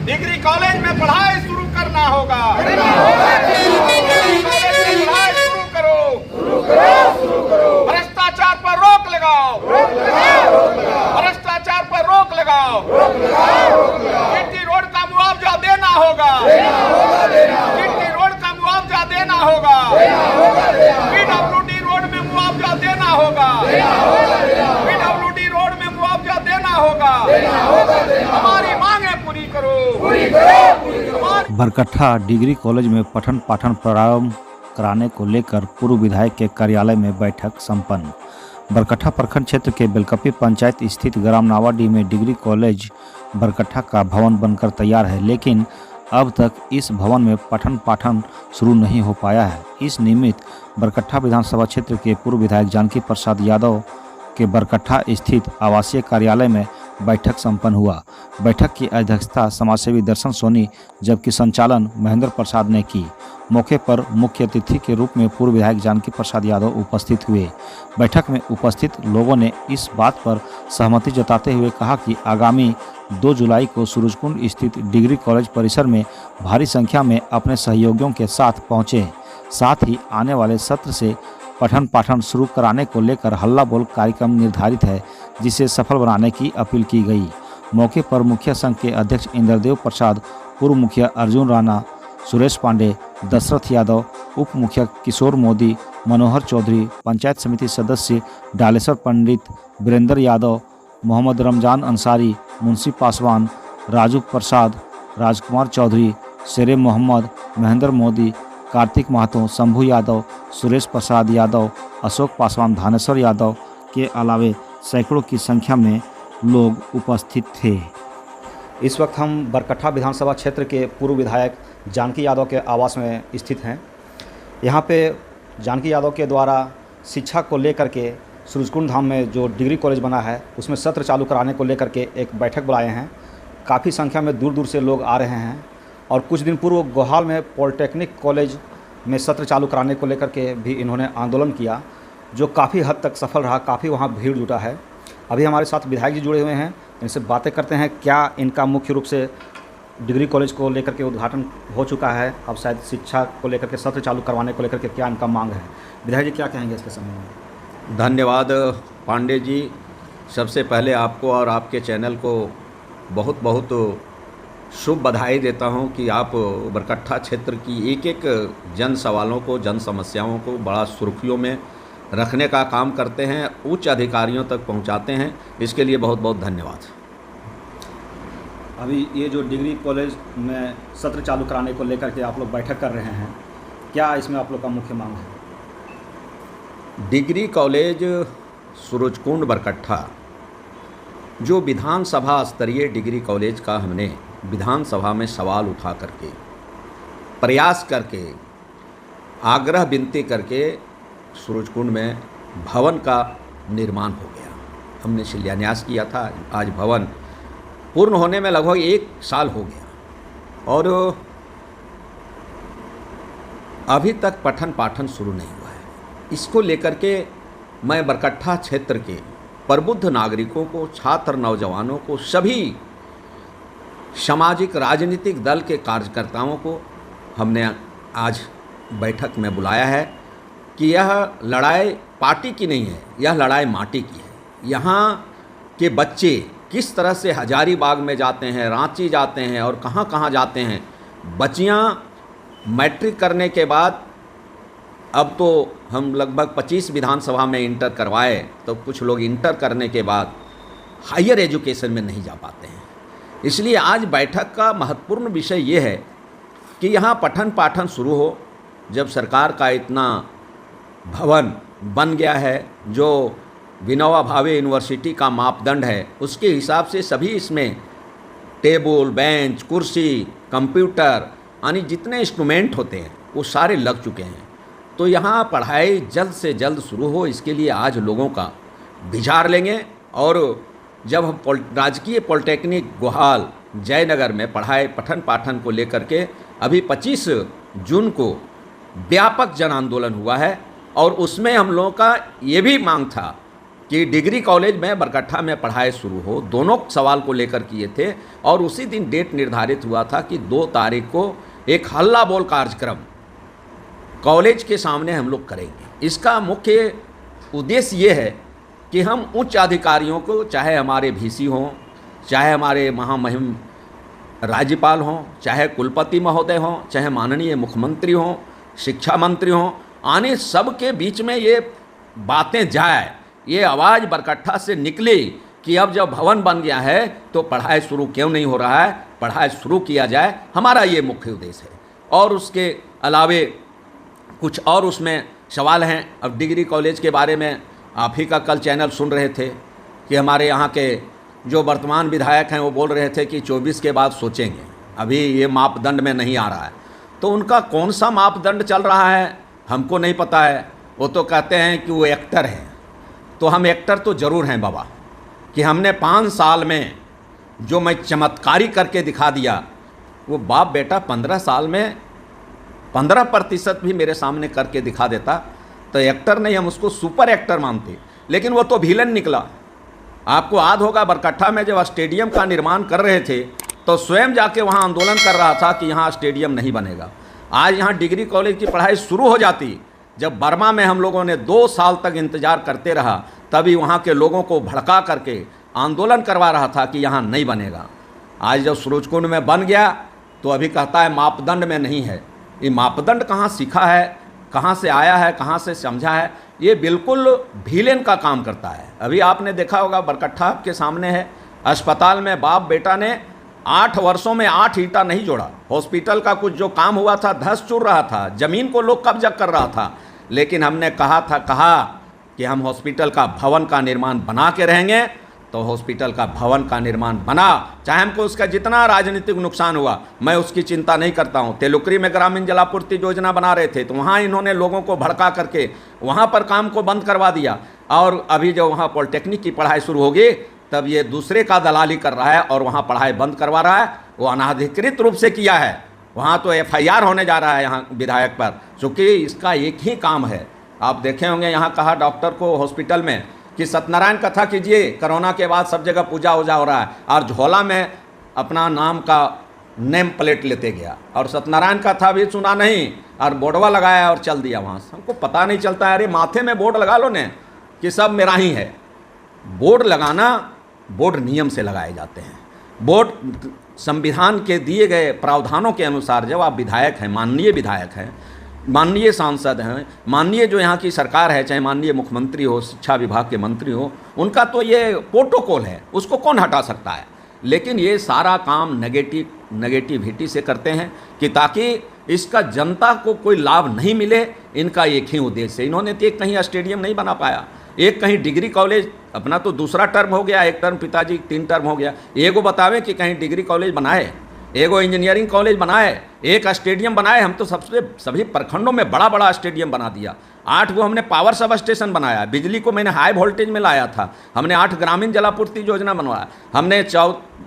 Degree college में पढ़ाई शुरू करना होगा। डिग्री कॉलेज में पढ़ाई शुरू करो। भ्रष्टाचार पर रोक लगाओ। भ्रष्टाचार पर रोक लगाओ। गिट्टी रोड का मुआवजा देना होगा। गिट्टी रोड का मुआवजा देना होगा। पीडब्ल्यूडी रोड में मुआवजा देना होगा। पीडब्ल्यूडी रोड में मुआवजा देना होगा। हमारी मांगे पूरी करो। बरकट्ठा डिग्री कॉलेज में पठन पाठन प्रारंभ कराने को लेकर पूर्व विधायक के कार्यालय में बैठक संपन्न। बरकट्ठा प्रखंड क्षेत्र के बेलकपी पंचायत स्थित ग्राम नावाडीह में डिग्री कॉलेज बरकट्ठा का भवन बनकर तैयार है, लेकिन अब तक इस भवन में पठन पाठन शुरू नहीं हो पाया है। इस निमित्त बरकट्ठा विधानसभा क्षेत्र के पूर्व विधायक जानकी प्रसाद यादव के बरकट्ठा स्थित आवासीय कार्यालय में बैठक संपन्न हुआ। बैठक की अध्यक्षता समाजसेवी दर्शन सोनी जबकि संचालन महेंद्र प्रसाद ने की। मौके पर मुख्य अतिथि के रूप में पूर्व विधायक जानकी प्रसाद यादव उपस्थित हुए। बैठक में उपस्थित लोगों ने इस बात पर सहमति जताते हुए कहा कि आगामी 2 जुलाई को सूरजकुंड स्थित डिग्री कॉलेज परिसर में भारी संख्या में अपने सहयोगियों के साथ पहुंचे। साथ ही आने वाले सत्र से पठन पाठन शुरू कराने को लेकर हल्ला बोल कार्यक्रम निर्धारित है, जिसे सफल बनाने की अपील की गई। मौके पर मुखिया संघ के अध्यक्ष इंद्रदेव प्रसाद, पूर्व मुखिया अर्जुन राणा, सुरेश पांडे, दशरथ यादव, उप मुखिया किशोर मोदी, मनोहर चौधरी, पंचायत समिति सदस्य डालेश्वर पंडित, वीरेंद्र यादव, मोहम्मद रमजान अंसारी, मुंशी पासवान, राजू प्रसाद, राजकुमार चौधरी, शेरे मोहम्मद, महेंद्र मोदी, कार्तिक महतो, शंभू यादव, सुरेश प्रसाद यादव, अशोक पासवान, धानेश्वर यादव के अलावे सैकड़ों की संख्या में लोग उपस्थित थे। इस वक्त हम बरकट्ठा विधानसभा क्षेत्र के पूर्व विधायक जानकी यादव के आवास में स्थित हैं। यहाँ पे जानकी यादव के द्वारा शिक्षा को लेकर के सूरजकुंड धाम में जो डिग्री कॉलेज बना है उसमें सत्र चालू कराने को लेकर के एक बैठक बुलाए हैं। काफ़ी संख्या में दूर दूर से लोग आ रहे हैं और कुछ दिन पूर्व गोहाल में पॉलिटेक्निक कॉलेज में सत्र चालू कराने को लेकर के भी इन्होंने आंदोलन किया, जो काफ़ी हद तक सफल रहा। काफ़ी वहाँ भीड़ जुटा है। अभी हमारे साथ विधायक जी जुड़े हुए हैं, इनसे बातें करते हैं। क्या इनका मुख्य रूप से डिग्री कॉलेज को लेकर के उद्घाटन हो चुका है, अब शायद शिक्षा को लेकर के सत्र चालू करवाने को लेकर के क्या इनका मांग है? विधायक जी क्या कहेंगे इसके संबंध में? धन्यवाद पांडे जी। सबसे पहले आपको और आपके चैनल को बहुत बहुत शुभ बधाई देता हूं कि आप बरकट्ठा क्षेत्र की एक एक जन सवालों को, जन समस्याओं को बड़ा सुर्खियों में रखने का काम करते हैं, उच्च अधिकारियों तक पहुंचाते हैं। इसके लिए बहुत बहुत धन्यवाद। अभी ये जो डिग्री कॉलेज में सत्र चालू कराने को लेकर के आप लोग बैठक कर रहे हैं, क्या इसमें आप लोग का मुख्य मांग है? डिग्री कॉलेज सूरजकुंड बरकट्ठा जो विधानसभा स्तरीय डिग्री कॉलेज का हमने विधानसभा में सवाल उठा करके, प्रयास करके, आग्रह विनती करके सूरजकुंड में भवन का निर्माण हो गया। हमने शिलान्यास किया था। आज भवन पूर्ण होने में लगभग 1 साल हो गया और अभी तक पठन पाठन शुरू नहीं हुआ है। इसको लेकर के मैं बरकट्ठा क्षेत्र के प्रबुद्ध नागरिकों को, छात्र नौजवानों को, सभी सामाजिक राजनीतिक दल के कार्यकर्ताओं को हमने आज बैठक में बुलाया है कि यह लड़ाई पार्टी की नहीं है, यह लड़ाई माटी की है। यहाँ के बच्चे किस तरह से हजारीबाग में जाते हैं, रांची जाते हैं और कहाँ कहाँ जाते हैं। बच्चियाँ मैट्रिक करने के बाद, अब तो हम लगभग 25 विधानसभा में इंटर करवाए, तो कुछ लोग इंटर करने के बाद हायर एजुकेशन में नहीं जा पाते हैं। इसलिए आज बैठक का महत्वपूर्ण विषय ये है कि यहाँ पठन पाठन शुरू हो। जब सरकार का इतना भवन बन गया है जो विनोबा भावे यूनिवर्सिटी का मापदंड है, उसके हिसाब से सभी इसमें टेबल, बेंच, कुर्सी, कंप्यूटर यानी जितने इंस्ट्रूमेंट होते हैं वो सारे लग चुके हैं। तो यहाँ पढ़ाई जल्द से जल्द शुरू हो, इसके लिए आज लोगों का विचार लेंगे। और जब हम राजकीय पॉलिटेक्निक गोहाल जयनगर में पठन पाठन को लेकर के अभी 25 जून को व्यापक जन आंदोलन हुआ है और उसमें हम लोगों का ये भी मांग था कि डिग्री कॉलेज में बरकट्ठा में पढ़ाई शुरू हो। दोनों सवाल को लेकर किए थे और उसी दिन डेट निर्धारित हुआ था कि 2 तारीख को एक हल्ला बोल कार्यक्रम कॉलेज के सामने हम लोग करेंगे। इसका मुख्य उद्देश्य ये है कि हम उच्च अधिकारियों को, चाहे हमारे VC हों, चाहे हमारे महामहिम राज्यपाल हों, चाहे कुलपति महोदय हों, चाहे माननीय मुख्यमंत्री हों, शिक्षा मंत्री हों, आने सब के बीच में ये बातें जाए, ये आवाज़ बरकट्ठा से निकले कि अब जब भवन बन गया है तो पढ़ाई शुरू क्यों नहीं हो रहा है, पढ़ाई शुरू किया जाए। हमारा ये मुख्य उद्देश्य है। और उसके अलावे कुछ और उसमें सवाल हैं। अब डिग्री कॉलेज के बारे में आप ही का कल चैनल सुन रहे थे कि हमारे यहाँ के जो वर्तमान विधायक हैं वो बोल रहे थे कि 24 के बाद सोचेंगे, अभी ये मापदंड में नहीं आ रहा है। तो उनका कौन सा मापदंड चल रहा है हमको नहीं पता है। वो तो कहते हैं कि वो एक्टर हैं। तो हम एक्टर तो ज़रूर हैं बाबा, कि हमने 5 साल में जो मैं चमत्कारी करके दिखा दिया, वो बाप बेटा 15 साल में 15% भी मेरे सामने करके दिखा देता तो एक्टर नहीं, हम उसको सुपर एक्टर मानते। लेकिन वो तो विलन निकला। आपको याद होगा बरकट्ठा में जब स्टेडियम का निर्माण कर रहे थे तो स्वयं जाके वहाँ आंदोलन कर रहा था कि यहाँ स्टेडियम नहीं बनेगा। आज यहाँ डिग्री कॉलेज की पढ़ाई शुरू हो जाती, जब बर्मा में हम लोगों ने 2 साल तक इंतज़ार करते रहा, तभी वहाँ के लोगों को भड़का करके आंदोलन करवा रहा था कि यहाँ नहीं बनेगा। आज जब सूरजकुंड में बन गया तो अभी कहता है मापदंड में नहीं है। ये मापदंड कहाँ सीखा है, कहाँ से आया है, कहाँ से समझा है? ये बिल्कुल विलेन का काम करता है। अभी आपने देखा होगा बरकट्ठा आपके सामने है, अस्पताल में बाप बेटा ने 8 वर्षों में 8 ईंटा नहीं जोड़ा। हॉस्पिटल का कुछ जो काम हुआ था धस चुर रहा था, ज़मीन को लोग कब्जा कर रहा था। लेकिन हमने कहा कि हम हॉस्पिटल का भवन का निर्माण बना के रहेंगे, तो हॉस्पिटल का भवन का निर्माण बना, चाहे हमको उसका जितना राजनीतिक नुकसान हुआ मैं उसकी चिंता नहीं करता हूँ। तेलुकरी में ग्रामीण जलापूर्ति योजना बना रहे थे तो वहाँ इन्होंने लोगों को भड़का करके वहाँ पर काम को बंद करवा दिया। और अभी जब वहाँ पॉलिटेक्निक की पढ़ाई शुरू होगी तब ये दूसरे का दलाली कर रहा है और वहाँ पढ़ाई बंद करवा रहा है। वो अनाधिकृत रूप से किया है। वहाँ तो FIR होने जा रहा है यहाँ विधायक पर, चूँकि इसका एक ही काम है। आप देखे होंगे यहाँ कहा डॉक्टर को हॉस्पिटल में कि सत्यनारायण कथा कीजिए, कोरोना के बाद सब जगह पूजा वूजा हो रहा है, और झोला में अपना नाम का नेम प्लेट लेते गया और सत्यनारायण कथा भी सुना नहीं और बोर्डवा लगाया और चल दिया वहाँ से। हमको पता नहीं चलता है, अरे माथे में बोर्ड लगा लो ने कि सब मेरा ही है। बोर्ड लगाना, बोर्ड नियम से लगाए जाते हैं। बोर्ड संविधान के दिए गए प्रावधानों के अनुसार जब आप विधायक हैं, माननीय विधायक हैं, माननीय सांसद हैं, माननीय जो यहाँ की सरकार है, चाहे माननीय मुख्यमंत्री हो, शिक्षा विभाग के मंत्री हो, उनका तो ये प्रोटोकॉल है, उसको कौन हटा सकता है। लेकिन ये सारा काम नेगेटिविटी से करते हैं कि ताकि इसका जनता को कोई लाभ नहीं मिले। इनका एक ही उद्देश्य है। इन्होंने तो एक कहीं स्टेडियम नहीं बना पाया, एक कहीं डिग्री कॉलेज, अपना तो दूसरा टर्म हो गया, एक टर्म पिताजी 3 टर्म हो गया। एगो बतावे कि कहीं डिग्री कॉलेज बनाए, एगो इंजीनियरिंग कॉलेज बनाए, एक स्टेडियम बनाए। हम तो सभी प्रखंडों में बड़ा बड़ा स्टेडियम बना दिया। 8 वो हमने पावर सब स्टेशन बनाया, बिजली को मैंने हाई वोल्टेज में लाया था, हमने 8 ग्रामीण जलापूर्ति योजना बनवाया, हमने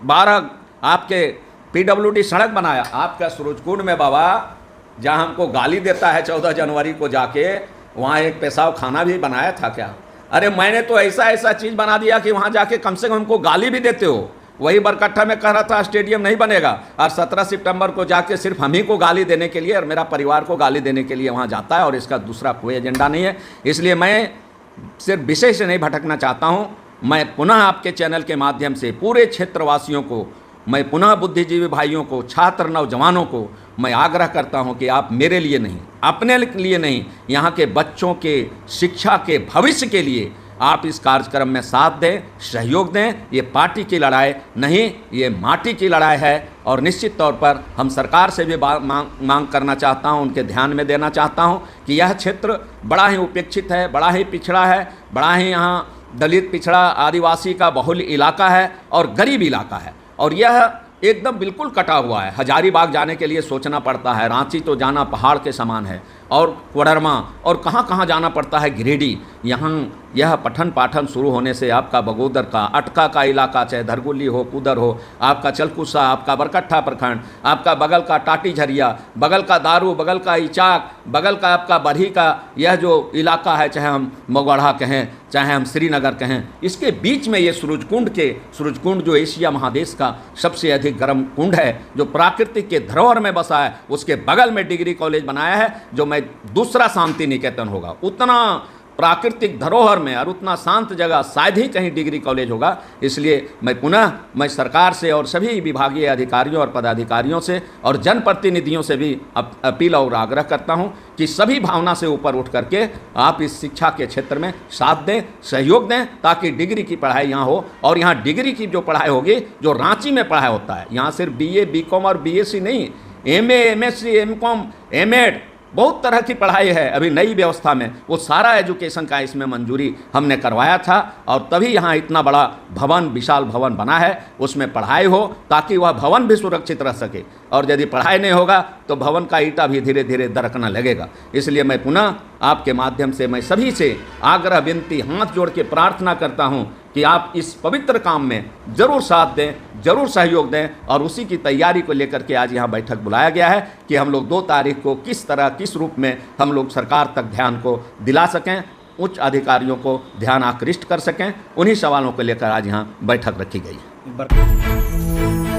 12 आपके PWD सड़क बनाया। आपका सूरजकुंड में बाबा जहाँ हमको गाली देता है 14 जनवरी को जाके, वहाँ एक पेशाब खाना भी बनाया था क्या? अरे मैंने तो ऐसा चीज़ बना दिया कि वहाँ जाके कम से कम हमको गाली भी देते हो। वही बरकट्ठा में कह रहा था स्टेडियम नहीं बनेगा और 17 सितंबर को जाके सिर्फ हम ही को गाली देने के लिए और मेरा परिवार को गाली देने के लिए वहाँ जाता है, और इसका दूसरा कोई एजेंडा नहीं है। इसलिए मैं सिर्फ विषय से नहीं भटकना चाहता हूँ। मैं पुनः आपके चैनल के माध्यम से पूरे क्षेत्रवासियों को, मैं पुनः बुद्धिजीवी भाइयों को, छात्र नौजवानों को मैं आग्रह करता हूं कि आप मेरे लिए नहीं, अपने लिए नहीं, यहाँ के बच्चों के शिक्षा के भविष्य के लिए आप इस कार्यक्रम में साथ दें, सहयोग दें। ये पार्टी की लड़ाई नहीं, ये माटी की लड़ाई है। और निश्चित तौर पर हम सरकार से भी मांग करना चाहता हूं, उनके ध्यान में देना चाहता हूं कि यह क्षेत्र बड़ा ही उपेक्षित है, बड़ा ही पिछड़ा है, बड़ा ही यहाँ दलित, पिछड़ा, आदिवासी का बहुल इलाका है और गरीब इलाका है। और यह एकदम बिल्कुल कटा हुआ है। हजारीबाग जाने के लिए सोचना पड़ता है, रांची तो जाना पहाड़ के समान है। और कोडरमा और कहाँ कहाँ जाना पड़ता है, गिरिडीह। यहाँ यह पठन पाठन शुरू होने से आपका बगोदर का, अटका का इलाका, चाहे धरगुली हो, कुदर हो, आपका चलकुसा, आपका बरकट्ठा प्रखंड, आपका बगल का टाटी झरिया, बगल का दारू, बगल का इचाक, बगल का आपका बरही का यह जो इलाका है, चाहे हम मोगढ़ा कहें, चाहे हम श्रीनगर कहें, इसके बीच में ये सूरजकुंड जो एशिया महादेश का सबसे अधिक गर्म कुंड है, जो प्राकृतिक के धरोहर में बसा है, उसके बगल में डिग्री कॉलेज बनाया है, जो मैं दूसरा शांति निकेतन होगा। उतना प्राकृतिक धरोहर में और उतना शांत जगह शायद ही कहीं डिग्री कॉलेज होगा। इसलिए मैं सरकार से और सभी विभागीय अधिकारियों और पदाधिकारियों से और जनप्रतिनिधियों से भी अपील और आग्रह करता हूं कि सभी भावना से ऊपर उठ करके आप इस शिक्षा के क्षेत्र में साथ दें, सहयोग दें, ताकि डिग्री की पढ़ाई यहाँ हो। और यहाँ डिग्री की जो पढ़ाई होगी, जो रांची में पढ़ाई होता है, यहाँ सिर्फ BA, BCom और BSc नहीं, MA, MSc, MCom, M.Ed, बहुत तरह की पढ़ाई है। अभी नई व्यवस्था में वो सारा एजुकेशन का इसमें मंजूरी हमने करवाया था, और तभी यहाँ इतना बड़ा भवन, विशाल भवन बना है, उसमें पढ़ाई हो ताकि वह भवन भी सुरक्षित रह सके। और यदि पढ़ाई नहीं होगा तो भवन का ईंटा भी धीरे धीरे दरकने लगेगा। इसलिए मैं पुनः आपके माध्यम से मैं सभी से आग्रह, विनती, हाथ जोड़ के प्रार्थना करता हूँ कि आप इस पवित्र काम में जरूर साथ दें, जरूर सहयोग दें। और उसी की तैयारी को लेकर के आज यहाँ बैठक बुलाया गया है कि हम लोग 2 तारीख को किस तरह, किस रूप में हम लोग सरकार तक ध्यान को दिला सकें, उच्च अधिकारियों को ध्यान आकृष्ट कर सकें। उन्हीं सवालों को लेकर आज यहाँ बैठक रखी गई है।